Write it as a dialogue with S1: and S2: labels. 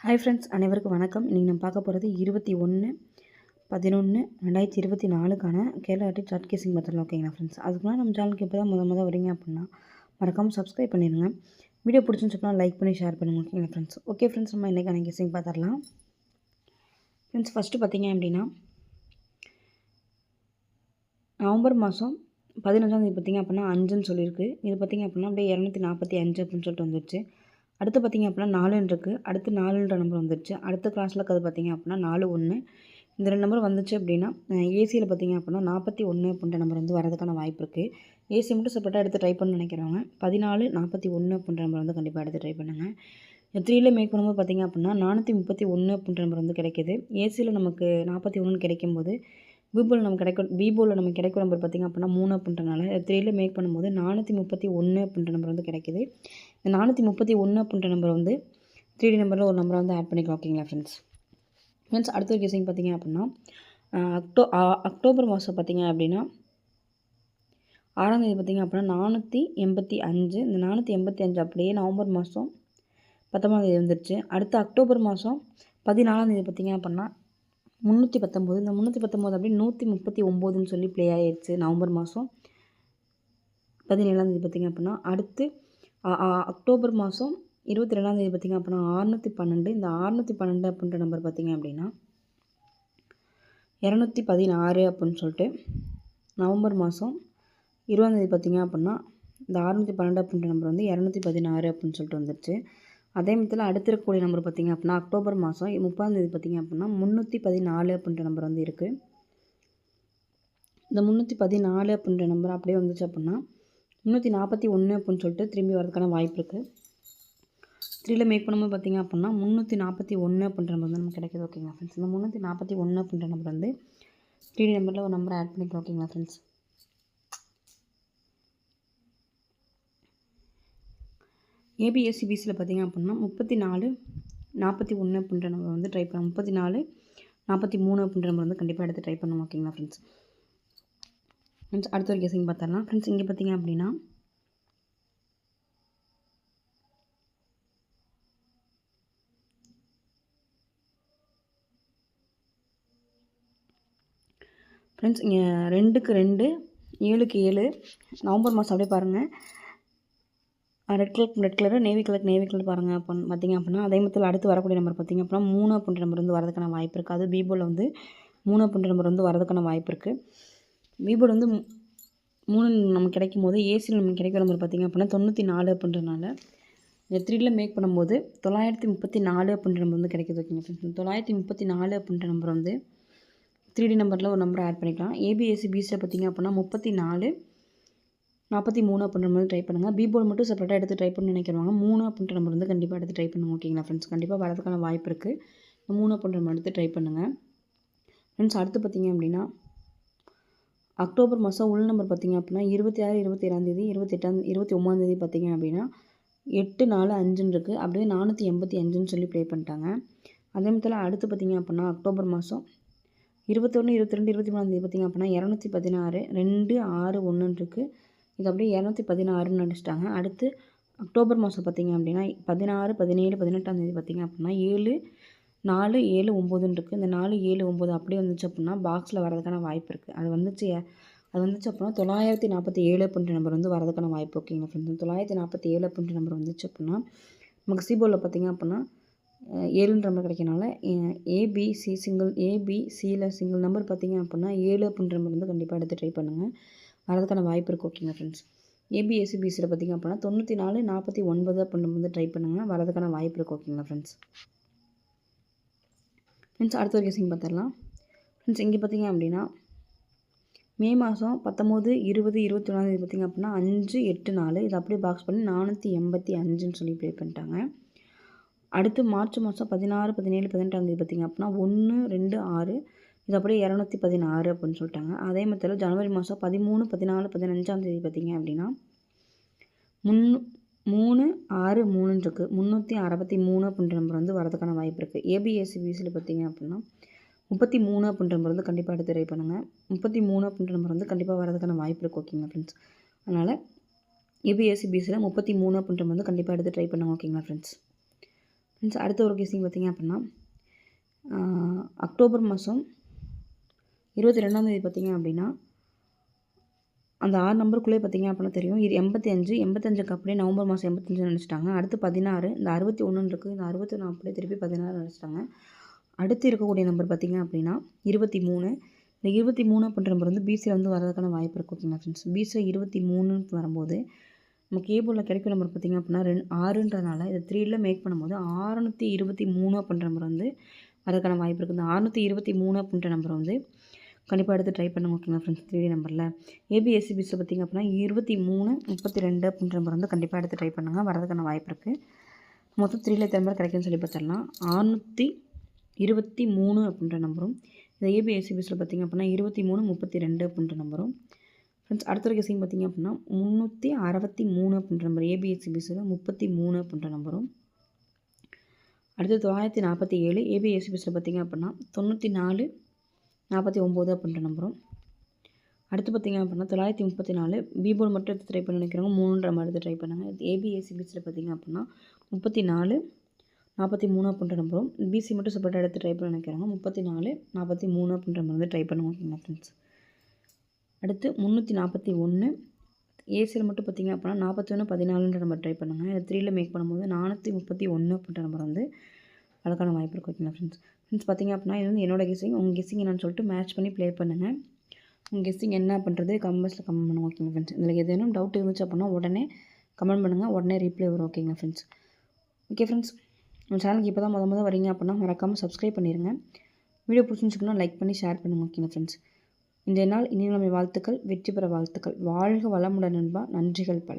S1: Hi friends, அனைவருக்கும் வணக்கம். இன்றைக்கி நம்ம பார்க்க போகிறது 21/11/2024க்கான கேரளா டாட் சார்ட் கேசிங் மெத்தடில். ஓகேங்களா ஃப்ரெண்ட்ஸ், அதுக்குலாம் நம்ம சேனலுக்கு இப்போ தான் முத வரீங்க அப்படின்னா மறக்காமல் சப்ஸ்கிரைப் பண்ணிடுங்க. வீடியோ பிடிச்சுன்னு சொன்னால் லைக் பண்ணி ஷேர் பண்ணுங்கள். ஓகேங்களா ஃப்ரெண்ட்ஸ். ஓகே ஃப்ரெண்ட்ஸ், நம்ம இன்றைக்கான கேசிங் பார்த்துடலாம். ஃப்ரெண்ட்ஸ், ஃபஸ்ட்டு பார்த்தீங்க அப்படின்னா நவம்பர் மாதம் 15ஆம் தேதி பார்த்திங்க அப்படின்னா 5ன்னு சொல்லியிருக்கு. இது பார்த்திங்க அப்படின்னா அப்படியே 245 அப்படின்னு சொல்லிட்டு வந்துடுச்சு. அடுத்து பார்த்திங்க அப்படின்னா 4ன்னு இருக்குது. அடுத்து 4ன்ற நம்பர் வந்துடுச்சு. அடுத்த கிளாஸில் இருக்கிறது பார்த்திங்க அப்படின்னா 41. இந்த 2 நம்பர் வந்துச்சு அப்படின்னா ஏசியில் பார்த்திங்க அப்படின்னா 41 அப்படின்ற நம்பர் வந்து வரதுக்கான வாய்ப்பு இருக்குது. ஏசி மட்டும் செப்பரேட்டாக எடுத்து ட்ரை பண்ண நினைக்கிறவங்க 14 41 அப்படின்ற நம்பர் வந்து கண்டிப்பாக எடுத்து ட்ரை பண்ணுங்கள். 3ல் மேக் பண்ணும்போது பார்த்திங்க அப்படின்னா 431 அப்படின்ற நம்பர் வந்து கிடைக்கிது. ஏசியில் நமக்கு 41 கிடைக்கும்போது பிபோவில் நமக்கு கிடைக்கும் நம்பர் பார்த்திங்க அப்படின்னா 3 அப்படின்றனால 3ல் மேக் பண்ணும்போது 431 அப்படின்ற நம்பர் வந்து கிடைக்கிது. இந்த 431 அப்படின்ற நம்பர் வந்து 3D நம்பரில் ஒரு நம்பரை வந்து ஆட் பண்ணிக்கலாம். ஓகேங்களா ஃப்ரெண்ட்ஸ், அடுத்த ஒரு கேசிங் பார்த்திங்க அப்படின்னா அக்டோபர் மாதம் பார்த்திங்க அப்படின்னா 6ஆம் தேதி பார்த்திங்க அப்படின்னா 485. இந்த 485 அப்படியே நவம்பர் மாதம் 19ஆம் தேதி வந்துடுச்சு. அடுத்து அக்டோபர் மாதம் 14ஆம் தேதி பார்த்திங்க அப்படின்னா 319. இந்த 319 அப்படி 139ன்னு சொல்லி ப்ளே ஆகிடுச்சு நவம்பர் மாதம் 17ஆம் தேதி பார்த்திங்க அப்படின்னா. அடுத்து அக்டோபர் மாதம் 22ஆம் தேதி பார்த்திங்க அப்படின்னா 612. இந்த 612 அப்படின்ற நம்பர் பார்த்திங்க அப்படின்னா 216 அப்படின்னு சொல்லிட்டு நவம்பர் மாதம் 20ஆம் தேதி பார்த்திங்க அப்படின்னா இந்த 612 அப்படின்ற நம்பர் வந்து 216 அப்படின்னு சொல்லிட்டு வந்துடுச்சு. அதே மத்தில் அடுத்து இருக்கக்கூடிய நம்பர் பார்த்திங்க அப்படின்னா அக்டோபர் மாதம் 30ஆம் தேதி பார்த்திங்க அப்படின்னா 314 அப்படின்ற நம்பர் வந்து இருக்குது. இந்த 314 அப்படின்ற நம்பர் அப்படியே வந்துச்சு அப்படின்னா 341 அப்படின்னு சொல்லிட்டு திரும்பி வரதுக்கான வாய்ப்பு இருக்குது. 3ல் மேக் பண்ணும்போது பார்த்திங்க அப்படின்னா 341 அப்படின்ற நம்பர் வந்து நமக்கு கிடைக்கிது. ஓகேங்களா ஃப்ரெண்ட்ஸ், இந்த 341 அப்படின்ற நம்பர் வந்து 3D நம்பரில் ஒரு நம்பரை ஆட் பண்ணிக்கலாம். ஓகேங்களா ஃப்ரெண்ட்ஸ். ஏபிஎஸ்சிபிசியில் பார்த்திங்க அப்படின்னா 34 41 அப்படின்ற நம்பர் வந்து ட்ரை பண்ணலாம். 34 43 அப்படின்ற நம்பர் வந்து கண்டிப்பாக எடுத்து ட்ரை பண்ணுவோம். ஓகேங்களா ஃப்ரெண்ட்ஸ். அடுத்த ஒரு கெஸிங் பார்த்துடலாம். ஃப்ரெண்ட்ஸ், இங்கே பார்த்திங்க அப்படின்னா ஃப்ரெண்ட்ஸ் இங்கே 2க்கு 2 7க்கு 7 நவம்பர் மாதம் அப்படியே பாருங்கள். ரெட் கலர் நேவி கலர் பாருங்கள். அப்போ பார்த்திங்க அப்படின்னா அதே மாதிரி அடுத்து வரக்கூடிய நம்பர் பார்த்திங்க அப்படின்னா 3 அப்படின்ற நம்பர் வந்து வரதுக்கான வாய்ப்பு இருக்குது. அது பிபோவில் வந்து 3 அப்படின்ற நம்பர் வந்து வரதுக்கான வாய்ப்பு இருக்குது. பிபோல் வந்து 3 நமக்கு கிடைக்கும் போது ஏசியில் நமக்கு கிடைக்கிற நம்பர் பார்த்திங்க அப்படின்னா 94 அப்படின்றனால இந்த 3ல் மேக் பண்ணும்போது 934 அப்படின்ற நம்பர் வந்து கிடைக்கிது. ஓகேங்க ஃப்ரெண்ட்ஸ், 934 அப்படின்ற நம்பர் வந்து 3D நம்பரில் ஒரு நம்பரை ஆட் பண்ணிக்கலாம். ஏபிஎஸ்சிபிசியில் பார்த்திங்க அப்படின்னா 34 43 அப்படின்ற மாதிரி ட்ரை பண்ணுங்கள். பிபோல் மட்டும் செப்பரேட்டாக எடுத்து ட்ரை பண்ணி நினைக்கிறவங்க 3 அப்படின்ற நம்பர் வந்து கண்டிப்பாக எடுத்து ட்ரை பண்ணுங்கள். ஓகேங்களா ஃப்ரெண்ட்ஸ், கண்டிப்பாக வரதுக்கான வாய்ப்பு இருக்குது. 3 அப்படின்ற நம்பர் எடுத்து ட்ரை பண்ணுங்கள். ஃப்ரெண்ட்ஸ், அடுத்து பார்த்திங்க அப்படின்னா அக்டோபர் மாதம் உள் நம்பர் பார்த்திங்க அப்படின்னா 26 27ஆம் தேதி 29ஆம் தேதி பார்த்திங்க அப்படின்னா 845 இருக்குது. அப்படியே 485ன்னு சொல்லி ப்ளே பண்ணிட்டாங்க. அதே மாதிரி அடுத்து பார்த்திங்க அப்படின்னா அக்டோபர் மாதம் 21 22 23ஆம் தேதி பார்த்திங்க அப்படின்னா 216 261 இருக்குது. இது அப்படியே 216ன்னு அடிச்சிட்டாங்க. அடுத்து அக்டோபர் மாதம் பார்த்திங்க அப்படின்னா 16 17 18ஆம் தேதி பார்த்திங்க அப்படின்னா 7 4 7 9ன்னு இருக்குது. இந்த 4 7 9 அப்படியே வந்துச்சு அப்படின்னா பாக்ஸில் வரதுக்கான வாய்ப்பு இருக்குது. அது வந்துச்சு அப்படின்னா 947 அப்படின்ற நம்பர் வந்து வரதுக்கான வாய்ப்பு. ஓகேங்களா ஃப்ரெண்ட்ஸ், 947 அப்படின்ற நம்பர் வந்துச்சு அப்படின்னா நமக்கு சிபோவில் பார்த்திங்க அப்படின்னா 7ன்ற நம்பர் கிடைக்கனால ஏபிசியில் சிங்கிள் நம்பர் பார்த்திங்க அப்படின்னா 7 அப்படின்ற நம்பர் வந்து கண்டிப்பாக எடுத்து ட்ரை பண்ணுங்கள். வரதுக்கான வாய்ப்பு இருக்குது. ஓகேங்களா ஃப்ரெண்ட்ஸ், ஏபிஎஸ்சிபிசியில் பார்த்திங்க அப்படின்னா 94 49 அப்படின்ற வந்து ட்ரை பண்ணுங்கள். வரதுக்கான வாய்ப்பு இருக்குது. ஓகேங்களா ஃப்ரெண்ட்ஸ். அடுத்த ஒரு கெஸிங் பார்த்துடலாம். ஃப்ரெண்ட்ஸ், இங்கே பார்த்திங்க அப்படின்னா மே மாதம் 19 20 21ஆம் தேதி பார்த்திங்க அப்படின்னா 5 8 4 இது அப்படியே பாக்ஸ் பண்ணி 485ன்னு சொல்லி ப்ளே பண்ணிட்டாங்க. அடுத்து மார்ச் மாதம் 16 17 18ஆம் தேதி பார்த்திங்க அப்படின்னா 1 2 6 இது அப்படியே 216 அப்படின்னு சொல்லிட்டாங்க. அதே மாதிரி ஜனவரி மாதம் 13 14 15ஆம் தேதி பார்த்திங்க அப்படின்னா 3 6 3ன்னு இருக்குது. 363 அப்படின்ற நம்பர் வந்து வரதுக்கான வாய்ப்பு இருக்குது. ஏபிஎஸ்சிபிசியில் பார்த்திங்க அப்படின்னா 33 அப்படின்ற நம்பர் வந்து கண்டிப்பாக எடுத்து ட்ரை பண்ணுங்கள். 33 அப்படின்ற நம்பர் வந்து கண்டிப்பாக வரதுக்கான வாய்ப்பு இருக்குது. ஓகேங்களா ஃப்ரெண்ட்ஸ், அதனால் ஏபிஎஸ்சிபிசியில் 33 அப்படின்ற நம்பர் வந்து கண்டிப்பாக எடுத்து ட்ரை பண்ணுங்கள். ஓகேங்களா ஃப்ரெண்ட்ஸ். ஃப்ரெண்ட்ஸ் அடுத்த ஒரு கெஸ்ஸிங் பார்த்திங்க அப்படின்னா அக்டோபர் மாதம் 22ஆம் தேதி பார்த்திங்க அப்படின்னா அந்த 6 நம்பருக்குள்ளே பார்த்திங்க அப்படின்னா தெரியும். இது 85க்கு அப்படியே நவம்பர் மாதம் 85 நினச்சிட்டாங்க. அடுத்து 16, இந்த 61 இருக்குது. இந்த 61 அப்படியே திருப்பி 16 நினச்சிட்டாங்க. அடுத்து இருக்கக்கூடிய நம்பர் பார்த்திங்க அப்படின்னா 23. இந்த 23 அப்படின்ற நம்பர் வந்து பிசியில் வந்து வரதுக்கான வாய்ப்பு இருக்குது. ஓகேங்களா ஃப்ரெண்ட்ஸ், பிசியில் 23 வரும்போது நமக்கு ஏபோர்டில் கிடைக்கும் நம்பர் பார்த்திங்க அப்படின்னா 6ன்றதுனால இதை 3ல மேக் பண்ணும்போது 623 அப்படின்ற நம்பர் வந்து வரதுக்கான வாய்ப்பு இருக்குது. இந்த 623 அப்படின்ற நம்பரை வந்து கண்டிப்பாக எடுத்து ட்ரை பண்ணுங்க. ஓகேங்களா ஃப்ரெண்ட்ஸ், 3D நம்பரில் ஏபிஎஸ்சிபிஸில் பார்த்திங்க அப்படின்னா 23, 32 அப்படின்ற நம்பர் வந்து கண்டிப்பாக எடுத்து ட்ரை பண்ணுங்கள். வரதுக்கான வாய்ப்பு இருக்குது. மொத்தம் 3ல எத்தனை நம்பர் கிடைக்குன்னு சொல்லி பார்த்துடலாம். 623 அப்படின்ற நம்பரும், இந்த ஏபிஎஸ்சிபிஸில் பார்த்திங்க அப்படின்னா 23, 32 அப்படின்ற நம்பரும். ஃப்ரெண்ட்ஸ் அடுத்த ஒரு கெஸ்ஸிங் பார்த்திங்க அப்படின்னா 363 அப்படின்ற நம்பர் ஏபிஎஸ்சிபிஸில் 33 அப்படின்ற நம்பரும். அடுத்து 947 ஏபிஎஸ்சிபிஸில் பார்த்திங்க அப்படின்னா 94, 49 அப்படின்ற நம்பரும். அடுத்து பார்த்திங்க அப்படின்னா 934 பிபோர்டு மட்டும் எடுத்து ட்ரை பண்ண நினைக்கிறவங்க 3ன்ற மாதிரி எடுத்து ட்ரை பண்ணுங்கள். ஏபிஎஸ்சிபிஸில் பார்த்திங்க அப்படின்னா 34, 43 அப்படின்ற நம்பரும். பிசி மட்டும் செப்பரேட்டாக எடுத்து ட்ரை பண்ண நினைக்கிறாங்க 34, 43 அப்படின்ற நம்பர் வந்து ட்ரை பண்ணுவோம். ஓகேங்களா ஃப்ரெண்ட்ஸ், அடுத்து 341 ஏசியில் மட்டும் பார்த்திங்க அப்படின்னா 41, 14ன்ற நம்பர் ட்ரை பண்ணுங்கள். இது 3ல மேக் பண்ணும்போது 431 அப்படின்ற நம்பர் வந்து அதுக்கான வாய்ப்பு இருக்குது. ஓகேங்களா ஃப்ரெண்ட்ஸ் பார்த்திங்க அப்படின்னா இது வந்து என்னோட கெஸ்ஸிங். உங்கள் கெஸ்ஸிங் என்னன்னு சொல்லிட்டு மேட்ச் பண்ணி ப்ளே பண்ணுங்கள். உங்கள் கெஸ்ஸிங் என்ன பண்ணுறது கமெண்ட்ஸில் கமெண்ட் பண்ணுங்கள். ஓகேங்களா ஃப்ரெண்ட்ஸ், இதில் எதுவும் டவுட் இருந்துச்சு அப்படின்னா உடனே கமெண்ட் பண்ணுங்கள், உடனே ரீப்ளை வரும். ஓகேங்களா ஃப்ரெண்ட்ஸ், ஓகே ஃப்ரெண்ட்ஸ், உங்கள் சேனலுக்கு இப்போ தான் முத வரீங்க அப்படின்னா மறக்காமல் சப்ஸ்கிரைப் பண்ணிடுங்க. வீடியோ பிடிச்சிருந்துச்சுன்னா லைக் பண்ணி ஷேர் பண்ணுங்கள். ஓகேங்களா ஃப்ரெண்ட்ஸ், இந்த நாள் இனிய வாழ்த்துக்கள், வெற்றி பெற வாழ்த்துக்கள். வாழ்க வளமுடன் நண்பா. நன்றிகள் பல.